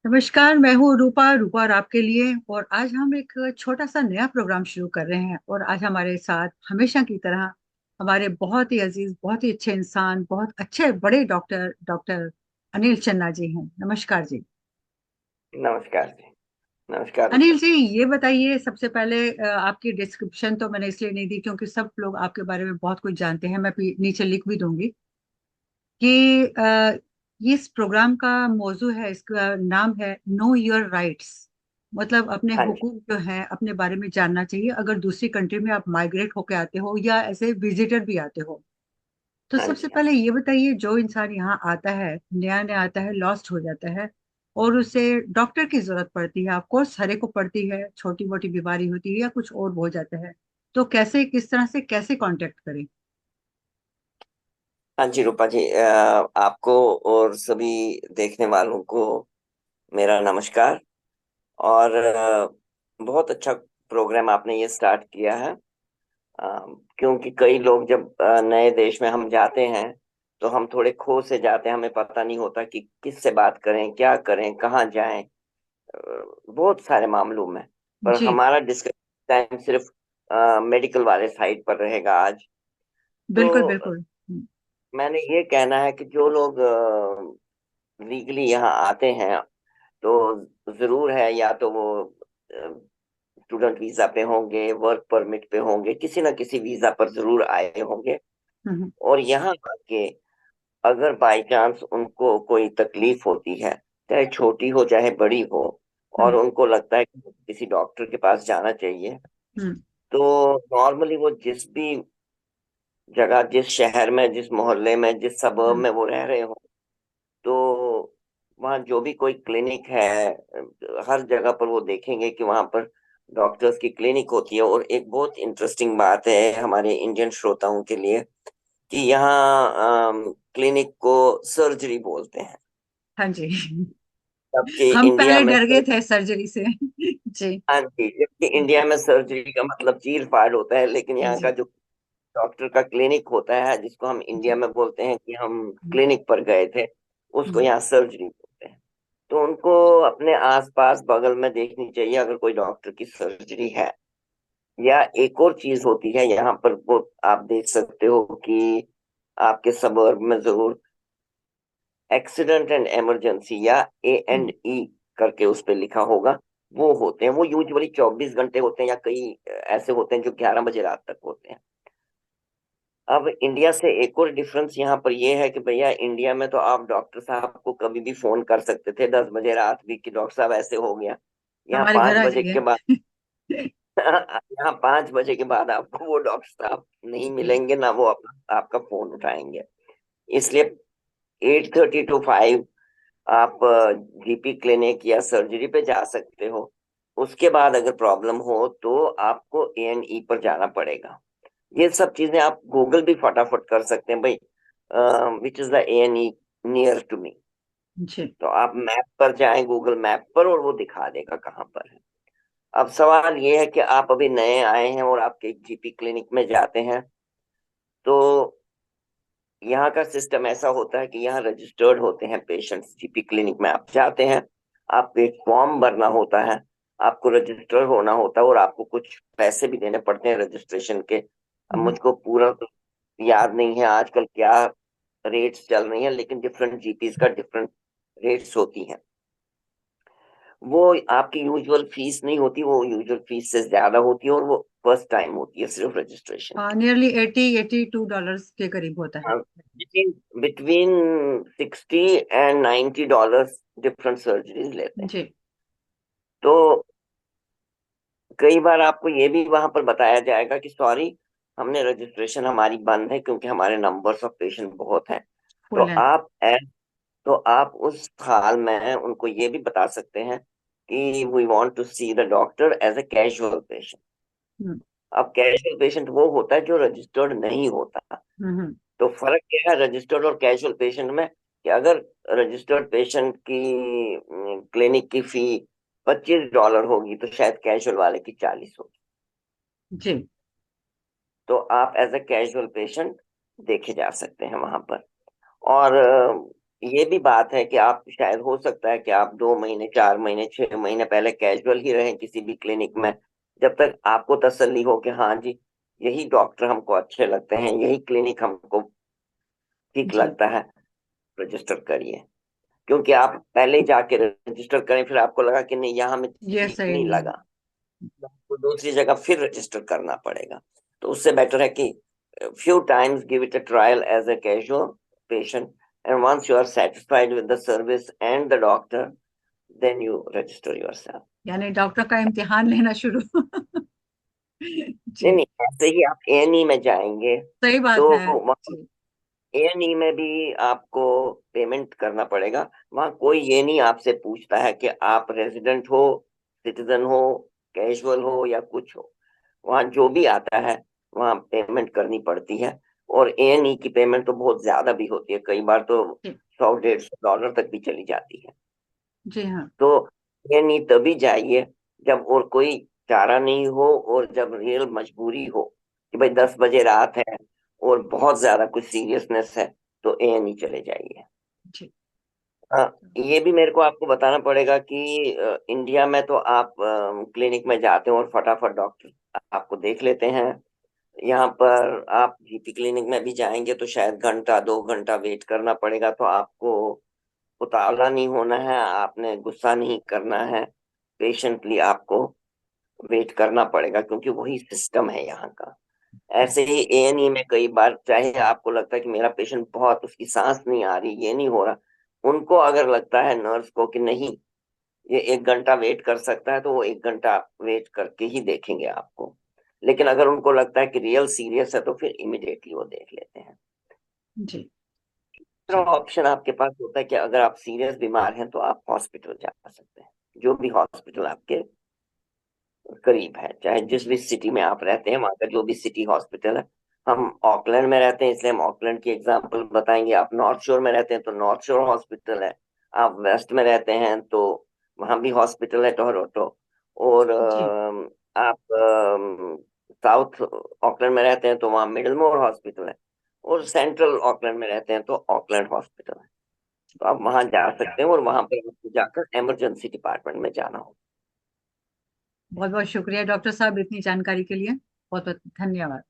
नमस्कार। मैं हूँ रूपा रूपा और आपके लिए। और आज हम एक छोटा सा नया प्रोग्राम शुरू कर रहे हैं। और आज हमारे साथ हमेशा की तरह हमारे बहुत ही अजीज, बहुत ही अच्छे इंसान, बहुत अच्छे बड़े डॉक्टर डॉक्टर अनिल चन्ना जी हैं। नमस्कार जी। नमस्कार जी। नमस्कार रूपा अनिल जी, जी। ये बताइए सबसे पहले, आपकी डिस्क्रिप्शन तो मैंने इसलिए नहीं दी क्योंकि सब लोग आपके बारे में बहुत कुछ जानते हैं। मैं नीचे लिख भी दूंगी कि ये इस प्रोग्राम का मौजू है, इसका नाम है नो योर राइट्स। मतलब अपने हाँ जी। हुकूक जो हैं अपने बारे में जानना चाहिए, अगर दूसरी कंट्री में आप माइग्रेट होके आते हो या ऐसे विजिटर भी आते हो। तो हाँ सबसे जी। हाँ पहले ये बताइए, जो इंसान यहाँ आता है, नया नया आता है, लॉस्ट हो जाता है और उसे डॉक्टर की जरूरत पड़ती है, ऑफकोर्स हर एक को पड़ती है, छोटी मोटी बीमारी होती है या कुछ और हो जाता है, तो कैसे, किस तरह से कैसे कांटेक्ट करें? हाँ जी रूपा जी, आपको और सभी देखने वालों को मेरा नमस्कार। और बहुत अच्छा प्रोग्राम आपने ये स्टार्ट किया है। अ, क्योंकि कई लोग जब नए देश में हम जाते हैं तो हम थोड़े खो से जाते हैं, हमें पता नहीं होता कि किससे बात करें, क्या करें, कहाँ जाएं। बहुत सारे मामलों में। पर जी, हमारा डिस्कशन टाइम सिर्फ मेडिकल वाले साइड पर रहेगा आज। बिल्कुल तो बिल्कुल। मैंने ये कहना है कि जो लोग लीगली यहाँ आते हैं तो जरूर है, या तो वो स्टूडेंट वीजा पे होंगे, वर्क परमिट पे होंगे, किसी ना किसी वीजा पर जरूर आए होंगे। हम्म और यहाँ आके अगर बाई चांस उनको कोई तकलीफ होती है, चाहे छोटी हो चाहे बड़ी हो, और हम्म उनको लगता है कि किसी डॉक्टर के पास जाना चाहिए, हम्म तो नॉर्मली वो जिस भी जगह, जिस शहर में, जिस मोहल्ले में, जिस सबर्ब हम्म में वो रह रहे हो, तो वहाँ जो भी कोई क्लिनिक है, हर जगह पर वो देखेंगे कि वहाँ पर डॉक्टर्स की क्लिनिक होती है। और एक बहुत इंटरेस्टिंग बात है हमारे इंडियन श्रोताओं के लिए कि यहाँ क्लिनिक को सर्जरी बोलते हैं। हाँ जी। जबकि हम इंडिया पहले में डर गए थे सर्जरी से। जी हाँ जी, जबकि इंडिया में सर्जरी का मतलब चीर फाड़ होता है, लेकिन यहाँ का जी जो डॉक्टर का क्लिनिक होता है, जिसको हम इंडिया जी। में बोलते हैं कि हम क्लिनिक पर गए थे, उसको हम्म, यहाँ सर्जरी बोलते हैं। तो उनको अपने आसपास बगल में देखनी चाहिए अगर कोई डॉक्टर की सर्जरी है। या एक और चीज होती है यहाँ पर, वो आप देख सकते हो कि आपके सबर्ब में जरूर एक्सीडेंट एंड इमरजेंसी या हम्म। A&E करके उस पे लिखा होगा। वो होते हैं, वो यूजुअली 24 घंटे होते हैं, या कई ऐसे होते हैं जो 11 बजे रात तक होते हैं। अब इंडिया से एक और डिफरेंस यहाँ पर यह है कि भैया, इंडिया में तो आप डॉक्टर साहब को कभी भी फोन कर सकते थे 10 बजे रात भी कि डॉक्टर साहब ऐसे हो गया। यहाँ हमारे घर पांच आ बजे जाइए। के बाद यहाँ 5 बजे के बाद आपको वो डॉक्टर साहब नहीं मिलेंगे, ना वो आपका फोन उठाएंगे। इसलिए 8:30 to 5 आप जीपी क्लिनिक या सर्जरी पे जा सकते हो। उसके बाद अगर प्रॉब्लम हो तो आपको A&E पर जाना पड़ेगा। ये सब चीजें आप गूगल भी फटाफट कर सकते हैं भाई, which is the A&E near to me. जी। तो आप मैप पर जाएं, गूगल मैप पर, और वो दिखा देगा कहाँ पर है। अब सवाल ये है कि आप अभी नए आए हैं और आपके जीपी क्लिनिक में जाते हैं, तो यहाँ का सिस्टम ऐसा होता है कि यहाँ रजिस्टर्ड होते हैं पेशेंट्स। जीपी क्लिनिक में आप जाते हैं, आपको एक फॉर्म भरना होता है, आपको रजिस्टर होना होता है, और आपको कुछ पैसे भी देने पड़ते हैं रजिस्ट्रेशन के। अब हम्म, मुझको पूरा तो याद नहीं है आजकल क्या रेट्स चल रही हैं, लेकिन डिफरेंट जीपीज का डिफरेंट रेट्स होती हैं। वो आपकी यूजुअल फीस नहीं होती, वो यूजुअल फीस से ज्यादा होती है, और वो फर्स्ट टाइम होती है सिर्फ रजिस्ट्रेशन हाँ, की। नियरली $82 के करीब होता है। Between between $60 and $90 different surgeries लेते हैं। जी। तो कई बार आपको ये भी वहां पर बताया जाएगा कि सॉरी, हमने रजिस्ट्रेशन हमारी बंद है क्योंकि हमारे नंबर्स ऑफ पेशेंट बहुत हैं। तो फुल है। तो आप उस हाल में उनको ये भी बता सकते हैं कि we want to see the doctor as a casual patient. हम्म अब कैजुअल पेशेंट वो होता है जो रजिस्टर्ड नहीं होता। हम्म तो फर्क क्या है रजिस्टर्ड और कैजुअल पेशेंट में, कि अगर रजिस्टर्ड पेशेंट की क्लिनिक की फी $25 होगी तो शायद कैजुअल वाले की 40 होगी। जी। तो आप एज ए कैजुअल पेशेंट देखे जा सकते हैं वहां पर। और ये भी बात है कि आप शायद हो सकता है कि आप 2 महीने, 4 महीने, 6 महीने पहले कैजुअल ही रहें किसी भी क्लिनिक में, जब तक आपको तसल्ली हो कि हाँ जी यही डॉक्टर हमको अच्छे लगते हैं, यही क्लिनिक हमको ठीक जी, लगता है, रजिस्टर करिए। क्योंकि आप पहले ही जाके रजिस्टर करें, फिर आपको लगा कि नहीं यहाँ हमें ये ठीक सही नहीं नहीं है। लगा, तो आपको दूसरी जगह फिर रजिस्टर करना पड़ेगा। तो उससे बेटर है कि few times give it a trial as a casual patient, and once you are satisfied with the service and the doctor, then you register yourself. यानी डॉक्टर का इम्तिहान लेना शुरू। नहीं जी, नहीं, ऐसे ही आप एएनई में जाएंगे सही तो बात है। वहाँ जी, एएनई में भी आपको पेमेंट करना पड़ेगा। वहाँ कोई ये नहीं आपसे पूछता है कि आप रेजिडेंट हो, सिटीजन हो, कैजुअल हो या कुछ हो। वहाँ जो भी आता है वहाँ पेमेंट करनी पड़ती है। और एएनई की पेमेंट तो बहुत ज्यादा भी होती है, कई बार तो जी, 100-150 डॉलर तक भी चली जाती है। जी हाँ, तो एएनई तभी जाइए जब और कोई चारा नहीं हो, और जब रियल मजबूरी हो कि भाई 10 बजे रात है और बहुत ज्यादा कुछ सीरियसनेस है, तो एएनई चले जाइए। जी, हाँ, ये भी मेरे को आपको बताना पड़ेगा कि इंडिया में तो आप क्लिनिक में जाते हो और फटाफट डॉक्टर आपको देख लेते हैं। यहाँ पर आप जीपी क्लिनिक में भी जाएंगे तो शायद घंटा 2 घंटा वेट करना पड़ेगा। तो आपको उतावला नहीं होना है, आपने गुस्सा नहीं करना है, पेशेंटली आपको वेट करना पड़ेगा, क्योंकि वही सिस्टम है यहाँ का। ऐसे ही एएनई में कई बार चाहे आपको लगता है कि मेरा पेशेंट बहुत, उसकी सांस नहीं आ रही, ये नहीं हो रहा, उनको अगर लगता है नर्स को कि नहीं ये 1 घंटा वेट कर सकता है, तो वो 1 घंटा वेट करके ही देखेंगे आपको। लेकिन अगर उनको लगता है कि रियल सीरियस है तो फिर इमिडिएटली वो देख लेते हैं। जी, दूसरा जी, ऑप्शन आपके पास होता है कि अगर आप सीरियस बीमार हैं तो आप हॉस्पिटल जा सकते हैं, जो भी हॉस्पिटल आपके करीब है, चाहे जिस भी सिटी में आप रहते हैं वहां का जो भी सिटी हॉस्पिटल है। हम ऑकलैंड में रहते हैं इसलिए हम ऑकलैंड की एग्जांपल बताएंगे। आप नॉर्थ शोर में रहते हैं तो नॉर्थ शोर हॉस्पिटल है। आप वेस्ट में रहते हैं तो वहां भी हॉस्पिटल है, टोरंटो। और जी, आप साउथ ऑकलैंड में रहते हैं तो वहाँ मिडलमोर हॉस्पिटल है। और सेंट्रल ऑकलैंड में रहते हैं तो ऑकलैंड हॉस्पिटल है। तो आप वहां जा सकते हैं और वहां पर आपको जाकर इमरजेंसी डिपार्टमेंट में जाना होगा। बहुत बहुत शुक्रिया डॉक्टर साहब इतनी जानकारी के लिए। बहुत बहुत धन्यवाद।